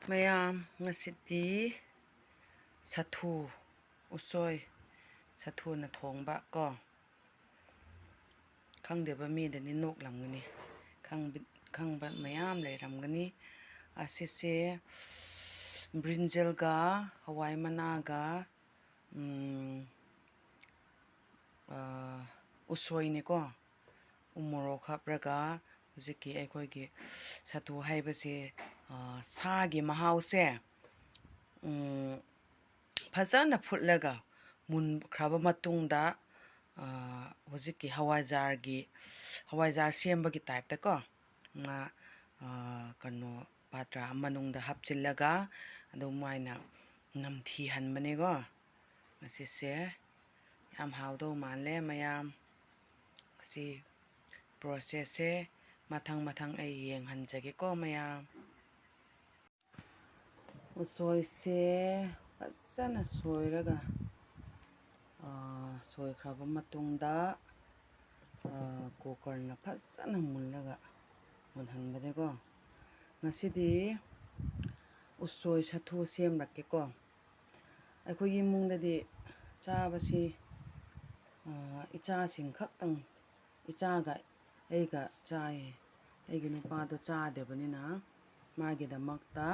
ꯃꯌꯥꯝ ꯉꯁꯤꯗꯤ ꯁꯥꯊꯨ ꯎꯁꯣꯏ ꯁꯥꯊꯨꯅ ꯊꯣꯡꯕ ꯀꯣ ꯈꯪꯗꯕ ꯃꯤꯗꯗꯤ ꯅꯣꯛꯂꯝꯒꯅꯤ ꯈꯪꯕ ꯃꯌꯥꯝ ꯂꯩꯔꯝꯒꯅꯤ ꯑꯁꯤꯁꯦ ꯕ꯭ꯔꯤꯟꯖꯜꯒ ꯍꯋꯥꯏ ꯃꯅꯥꯒ ꯎꯁꯣꯏꯅꯤꯀꯣ ꯎꯃꯣꯔꯣꯛ ꯍꯥꯞꯔꯒ ꯍꯧꯖꯤꯛꯀꯤ ꯑꯩꯈꯣꯏꯒꯤ ꯁꯥꯇꯨ ꯍꯥꯏꯕꯁꯦ ꯁꯥꯒꯤ ꯃꯍꯥꯎꯁꯦ ꯐꯖꯅ ꯐꯨꯠꯂꯒ ꯃꯨꯟꯈ꯭ꯔꯕ ꯃꯇꯨꯡꯗ ꯍꯧꯖꯤꯛꯀꯤ ꯍꯋꯥꯏꯖꯥꯔ ꯁꯦꯝꯕꯒꯤ ꯇꯥꯏꯞꯇꯀꯣ ꯀꯩꯅꯣ ꯄꯥꯇ꯭ꯔ ꯃꯅꯨꯡꯗ ꯍꯥꯞꯆꯤꯜꯂꯒ ꯑꯗꯨꯃꯥꯏꯅ ꯅꯝꯊꯤꯍꯟꯕꯅꯦꯀꯣ ꯉꯁꯤꯁꯦ ꯌꯥꯝ ꯍꯥꯎꯗꯧ ꯃꯥꯜꯂꯦ ꯃꯌꯥꯝ ꯑꯁꯤ ꯄ꯭ꯔꯣꯁꯦꯁꯁꯦ ꯃꯊꯪ ꯑꯩ ꯌꯦꯡꯍꯟꯖꯒꯦꯀꯣ ꯃꯌꯥꯝ ꯎꯁꯣꯏꯁꯦ ꯐꯖꯅ ꯁꯣꯏꯔꯒ ꯁꯣꯏꯈ꯭ꯔꯕ ꯃꯇꯨꯡꯗ ꯀꯨꯀꯔꯅ ꯐꯖꯅ ꯃꯨꯟꯍꯟꯕꯅꯦꯀꯣ ꯉꯁꯤꯗꯤ ꯎꯁꯣꯏ ꯁꯥꯊꯨ ꯁꯦꯝꯂꯛꯀꯦꯀꯣ ꯑꯩꯈꯣꯏꯒꯤ ꯏꯃꯨꯡꯗꯗꯤ ꯆꯥꯕꯁꯤ ꯏꯆꯥꯁꯤꯡ ꯈꯛꯇꯪ ꯏꯆꯥꯒ ꯑꯩꯒ ꯆꯥꯏꯌꯦ ꯑꯩꯒꯤ ꯅꯨꯄꯥꯗꯣ ꯆꯥꯗꯕꯅꯤꯅ ꯃꯥꯒꯤꯗꯃꯛꯇ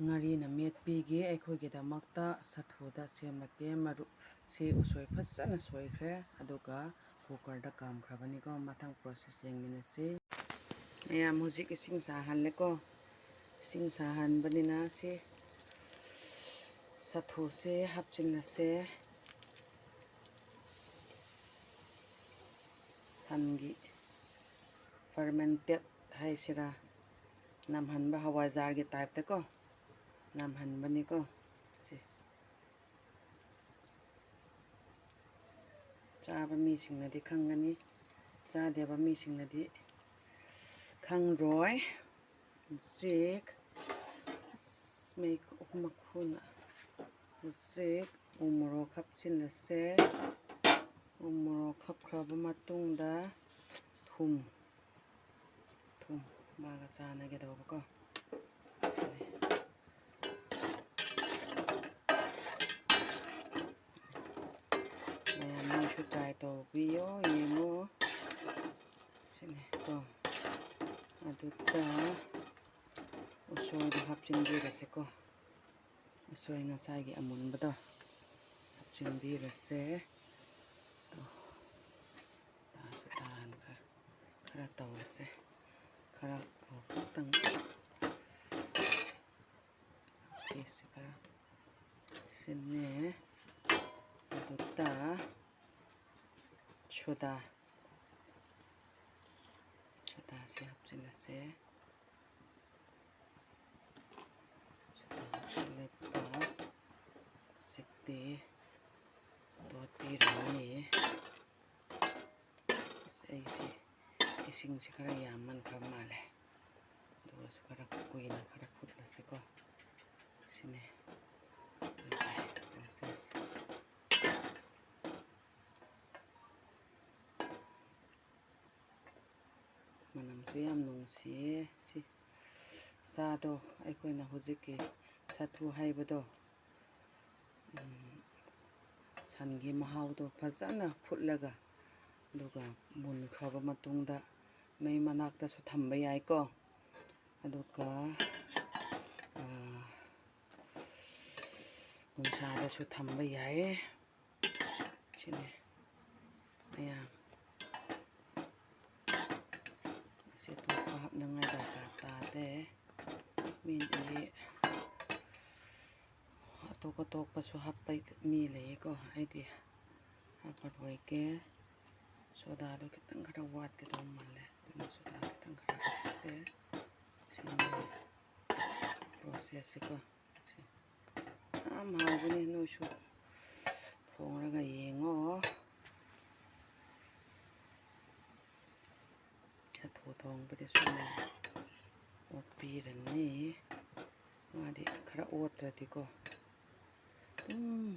ꯉꯥꯔꯤꯅ ꯃꯦꯠꯄꯤꯒꯦ ꯑꯩꯈꯣꯏꯒꯤꯗꯃꯛꯇ ꯁꯥꯊꯨꯗ ꯁꯦꯝꯂꯛꯀꯦ ꯃꯔꯨꯞꯁꯤ ꯎꯁꯣꯏ ꯐꯖꯅ ꯁꯣꯏꯈ꯭ꯔꯦ ꯑꯗꯨꯒ ꯀꯨꯀꯔꯗ ꯀꯥꯝꯈ꯭ꯔꯕꯅꯤꯀꯣ ꯃꯊꯪ ꯄ꯭ꯔꯣꯁꯦꯁ ꯌꯦꯡꯃꯤꯟꯅꯁꯤ ꯃꯌꯥꯝ ꯍꯧꯖꯤꯛ ꯏꯁꯤꯡ ꯁꯥꯍꯜꯂꯦꯀꯣ ꯏꯁꯤꯡ ꯁꯥꯍꯟꯕꯅꯤꯅ ꯁꯤ ꯁꯥꯊꯨꯁꯦ ꯍꯥꯞꯆꯤꯜꯂꯁꯦ ꯁꯟꯒꯤ ꯐꯔꯃꯦꯟꯇꯦꯠ ꯍꯥꯏꯁꯤꯔꯥ ꯅꯝꯍꯟꯕ ꯍꯋꯥꯏꯖꯥꯔꯒꯤ ꯇꯥꯏꯞꯇꯀꯣ ꯅꯝꯍꯟꯕꯅꯤꯀꯣ ꯁꯤ ꯆꯥꯕ ꯃꯤꯁꯤꯡꯅꯗꯤ ꯈꯪꯒꯅꯤ ꯆꯥꯗꯕ ꯃꯤꯁꯤꯡꯅꯗꯤ ꯈꯪꯔꯣꯏ ꯍꯧꯖꯤꯛ ꯃꯈꯨꯅ ꯍꯧꯖꯤꯛ ꯎꯃꯣꯔꯣꯛ ꯍꯥꯞꯆꯤꯜꯂꯁꯦ ꯎꯃꯣꯔꯣꯛ ꯍꯥꯞꯈ꯭ꯔꯕ ꯃꯇꯨꯡꯗ ꯊꯨꯝ ꯃꯥꯒ ꯆꯥꯟꯅꯒꯗꯧꯕꯀꯣ ꯃꯌꯥꯝ ꯅꯣꯏꯁꯨ ꯇ꯭ꯔꯥꯏ ꯇꯧꯕꯤꯌꯣ ꯌꯦꯡꯉꯣ ꯁꯤꯅꯦ ꯀꯣ ꯑꯗꯨꯗ ꯎꯁꯣꯏꯗꯣ ꯍꯥꯞꯆꯤꯟꯕꯤꯔꯁꯦꯀꯣ ꯎꯁꯣꯏ ꯉꯁꯥꯏꯒꯤ ꯑꯃꯨꯟꯕꯗꯣ ꯍꯥꯞꯆꯤꯟꯕꯤꯔꯁꯦ ꯇꯥꯁꯨ ꯇꯥꯍꯟꯈ꯭ꯔꯦ ꯈꯔ ꯇꯧꯔꯁꯦ ꯈꯔ ꯈꯛꯇꯪ ꯀꯦꯁꯤ ꯈꯔ ꯁꯤꯅꯦ ꯑꯗꯨꯗ ꯁꯣꯗꯥꯁꯦ ꯍꯥꯞꯆꯤꯜꯂꯁꯦ ꯍꯥꯞꯆꯤꯜꯂꯒ ꯍꯧꯖꯤꯛꯇꯤ ꯇꯣꯠꯄꯤꯔꯅꯤ ꯑꯩꯁꯦ ꯏꯁꯤꯡꯁꯦ ꯈꯔ ꯌꯥꯝꯃꯟꯈ꯭ꯔ ꯃꯥꯜꯂꯦ ꯑꯗꯨꯒꯁꯨ ꯈꯔ ꯀꯨꯏꯅ ꯈꯔ ꯐꯨꯠꯂꯁꯤꯀꯣ ꯁꯤꯅꯦ ꯄ꯭ꯔꯣꯁꯦꯁ ꯃꯅꯝꯁꯨ ꯌꯥꯝ ꯅꯨꯡꯁꯤꯌꯦ ꯁꯤ ꯆꯥꯗꯣ ꯑꯩꯈꯣꯏꯅ ꯍꯧꯖꯤꯛꯀꯤ ꯁꯥꯊꯨ ꯍꯥꯏꯕꯗꯣ ꯁꯟꯒꯤ ꯃꯍꯥꯎꯗꯣ ꯐꯖꯅ ꯐꯨꯠꯂꯒ ꯑꯗꯨꯒ ꯃꯨꯟꯈ꯭ꯔꯕ ꯃꯇꯨꯡꯗ ꯃꯩ ꯃꯅꯥꯛꯇꯁꯨ ꯊꯝꯕ ꯌꯥꯏꯀꯣ ꯑꯗꯨꯒ ꯅꯨꯡꯁꯥꯗꯁꯨ ꯊꯝꯕ ꯌꯥꯏꯌꯦ ꯁꯤꯅꯤ ꯃꯌꯥꯝ ꯑꯁꯤ ꯑꯇꯣꯞꯄ ꯍꯥꯞꯅꯉꯥꯏ ꯗꯔꯀꯥꯔ ꯇꯥꯗꯦ ꯃꯤꯗꯤ ꯑꯇꯣꯞꯄꯁꯨ ꯍꯥꯞꯄ ꯃꯤ ꯂꯩꯌꯦꯀꯣ ꯑꯩꯗꯤ ꯍꯥꯞꯄꯔꯣꯏꯒꯦ ꯁꯣꯗꯥꯗꯣ ꯈꯤꯇꯪ ꯈꯔ ꯋꯥꯠꯀꯗꯧ ꯃꯥꯜꯂꯦ ꯑꯗꯨꯅ ꯁꯣꯗꯥ ꯈꯤꯇꯪ ꯈꯔ ꯍꯥꯞꯁꯦ ꯁꯤꯅꯤ ꯄ꯭ꯔꯣꯁꯦꯁꯁꯦꯀꯣ ꯌꯥꯝ ꯍꯥꯎꯕꯅꯤ ꯅꯣꯏꯁꯨ ꯊꯣꯡꯔꯒ ꯌꯦꯡꯉꯣ ꯁꯥꯊꯨ ꯊꯣꯡꯕꯗꯤ ꯁꯨꯃꯥꯏꯅ ꯑꯣꯠꯄꯤꯔꯅꯤ ꯃꯥꯗꯤ ꯈꯔ ꯑꯣꯠꯇ꯭ꯔꯗꯤꯀꯣ ꯑꯗꯨꯝ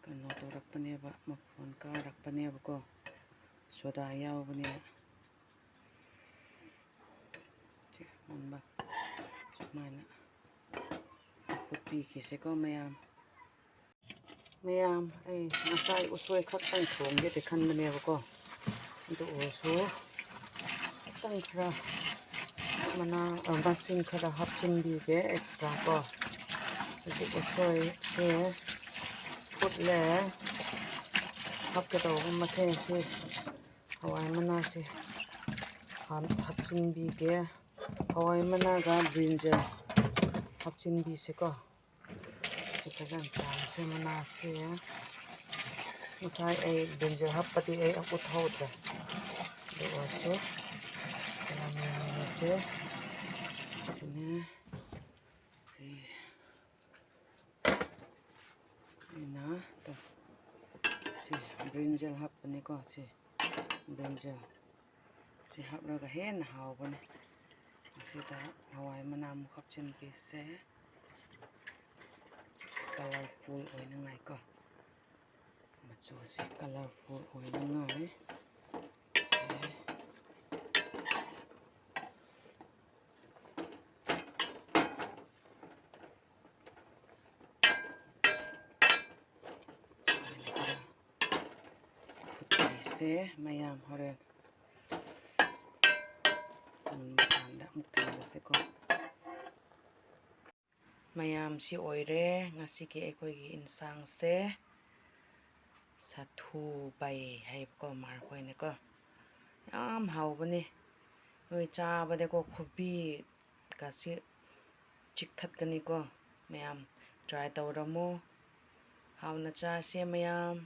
ꯀꯩꯅꯣ ꯇꯧꯔꯛꯄꯅꯦꯕ ꯃꯐꯣꯟ ꯀꯥꯔꯛꯄꯅꯦꯕꯀꯣ ꯁꯣꯗꯥ ꯌꯥꯎꯕꯅꯤꯅ ꯃꯨꯟꯕ ꯁꯨꯃꯥꯏꯅ ꯍꯥꯞꯄꯤꯈꯤꯁꯦꯀꯣ ꯃꯌꯥꯝ ꯑꯩ ꯉꯁꯥꯏ ꯎꯁꯣꯏ ꯈꯛꯇꯪ ꯊꯣꯡꯒꯦꯗꯤ ꯈꯟꯕꯅꯦꯕꯀꯣ ꯑꯗꯨ ꯑꯣꯏꯔꯁꯨ ꯈꯤꯇꯪ ꯈꯔ ꯃꯁꯤꯡ ꯈꯔ ꯍꯥꯞꯆꯤꯟꯕꯤꯒꯦ ꯑꯦꯛꯁꯇ꯭ꯔꯥ ꯀꯣ ꯍꯧꯖꯤꯛ ꯎꯁꯣꯏꯁꯦ ꯐꯨꯠꯂꯦ ꯍꯥꯞꯀꯗꯧꯕ ꯃꯊꯦꯜꯁꯤ ꯍꯋꯥꯏ ꯃꯅꯥꯁꯤ ꯍꯥꯞꯆꯤꯟꯕꯤꯒꯦ ꯍꯋꯥꯏ ꯃꯅꯥꯒ ꯕ꯭ꯔꯤꯟꯖꯜ ꯍꯥꯞꯆꯤꯟꯕꯤꯁꯦꯀꯣ ꯁꯤ ꯐꯖꯅ ꯆꯥꯝꯁꯦ ꯃꯅꯥꯁꯦ ꯉꯁꯥꯏ ꯑꯩ ꯕ꯭ꯔꯤꯟꯖꯜ ꯍꯥꯞꯄꯗꯤ ꯑꯩ ꯎꯠꯍꯧꯗ꯭ꯔꯦ ꯑꯗꯨ ꯑꯣꯏꯔꯁꯨ ꯌꯥꯝꯁꯦ ꯁꯤꯅꯦ ꯁꯤ ꯑꯩꯅ ꯁꯤ ꯕ꯭ꯔꯤꯟꯖꯜ ꯍꯥꯞꯄꯅꯤꯀꯣ ꯁꯤ ꯕ꯭ꯔꯤꯟꯖꯜ ꯁꯤ ꯍꯥꯞꯂꯒ ꯍꯦꯟꯅ ꯍꯥꯎꯕꯅꯦ ꯑꯁꯤꯗ ꯍꯋꯥꯏ ꯃꯅꯥ ꯑꯃꯨꯛ ꯍꯥꯞꯆꯤꯟꯕꯤꯁꯦ ꯀꯂꯔꯐꯨꯜ ꯑꯣꯏꯅꯉꯥꯏꯀꯣ ꯃꯆꯨꯁꯤ ꯀꯂꯔꯐꯨꯜ ꯑꯣꯏꯅꯉꯥꯏ ꯐꯨꯠꯄꯤꯁꯦ ꯃꯌꯥꯝ ꯍꯣꯔꯦꯟ ꯃꯨꯟꯕ ꯀꯥꯟꯗ ꯑꯃꯨꯛ ꯊꯝꯂꯁꯦꯀꯣ ꯃꯌꯥꯝꯁꯤ ꯑꯣꯏꯔꯦ ꯉꯁꯤꯒꯤ ꯑꯩꯈꯣꯏꯒꯤ ꯏꯟꯁꯥꯡꯁꯦ ꯁꯥꯊꯨꯕꯩ ꯍꯥꯏꯕꯀꯣ ꯃꯥꯔꯈꯣꯏꯅꯀꯣ ꯌꯥꯝ ꯍꯥꯎꯕꯅꯦ ꯅꯣꯏ ꯆꯥꯕꯗꯀꯣ ꯈꯨꯕꯤꯒꯁꯤ ꯆꯤꯛꯊꯠꯀꯅꯤꯀꯣ ꯃꯌꯥꯝ ꯇ꯭ꯔꯥꯏ ꯇꯧꯔꯝꯃꯣ ꯍꯥꯎꯅ ꯆꯥꯁꯦ ꯃꯌꯥꯝ